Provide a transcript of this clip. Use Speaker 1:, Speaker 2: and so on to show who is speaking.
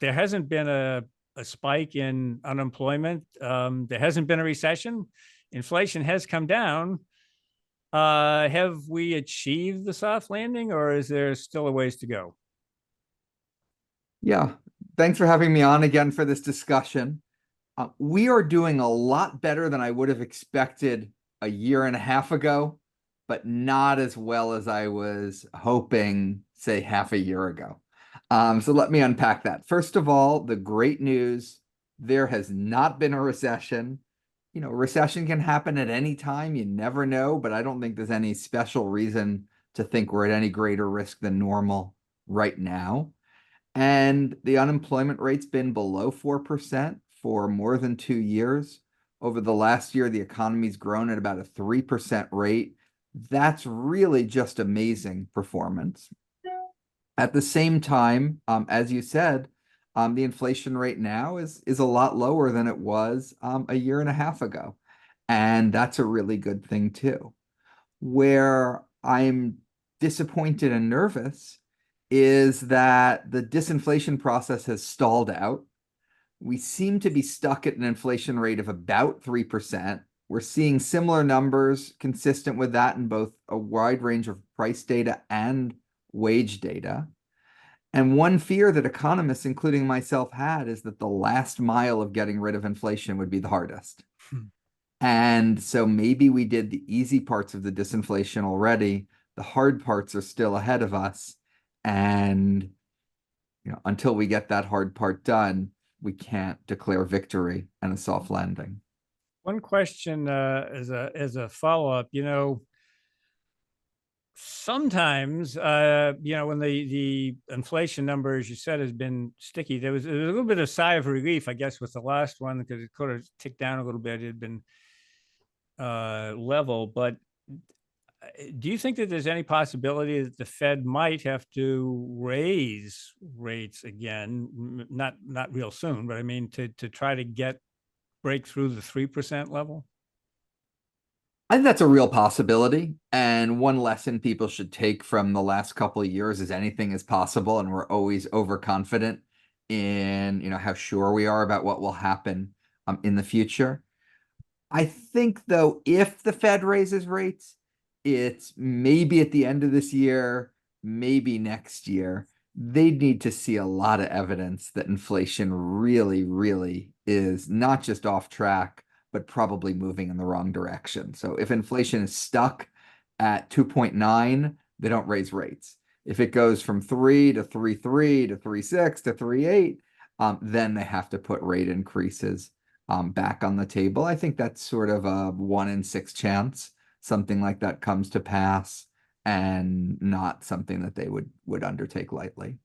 Speaker 1: there hasn't been a spike in unemployment. There hasn't been a recession. Inflation has come down. Have we achieved the soft landing, or is there still a ways to go?
Speaker 2: Yeah, thanks for having me on again for this discussion. We are doing a lot better than I would have expected a year and a half ago, but not as well as I was hoping, say, half a year ago. So let me unpack that. First of all, the great news, there has not been a recession. A recession can happen at any time. You never know, but I don't think there's any special reason to think we're at any greater risk than normal right now. And the unemployment rate's been below 4% for more than 2 years. Over the last year, the economy's grown at about a 3% rate. That's really just amazing performance. At the same time, as you said, the inflation rate now is a lot lower than it was a year and a half ago. And that's a really good thing too. Where I'm disappointed and nervous is that the disinflation process has stalled out. We seem to be stuck at an inflation rate of about 3%. We're seeing similar numbers consistent with that in both a wide range of price data and wage data. And one fear that economists, including myself, had is that the last mile of getting rid of inflation would be the hardest. And so maybe we did the easy parts of the disinflation already. The hard parts are still ahead of us. And until we get that hard part done, we can't declare victory and a soft landing.
Speaker 1: One question as a follow-up, sometimes, when the inflation number, as you said, has been sticky, there was a little bit of sigh of relief, I guess, with the last one because it could have ticked down a little bit. It had been level, but do you think that there's any possibility that the Fed might have to raise rates again? Not real soon, but I mean to try to break through the 3% level?
Speaker 2: I think that's a real possibility. And one lesson people should take from the last couple of years is anything is possible, and we're always overconfident in, how sure we are about what will happen in the future. I think, though, if the Fed raises rates, it's maybe at the end of this year, maybe next year. They'd need to see a lot of evidence that inflation really, really is not just off track, but probably moving in the wrong direction. So if inflation is stuck at 2.9, they don't raise rates. If it goes from 3 to 3.3 to 3.6 to 3.8, then they have to put rate increases back on the table. I think that's sort of a 1 in 6 chance something like that comes to pass, and not something that they would undertake lightly.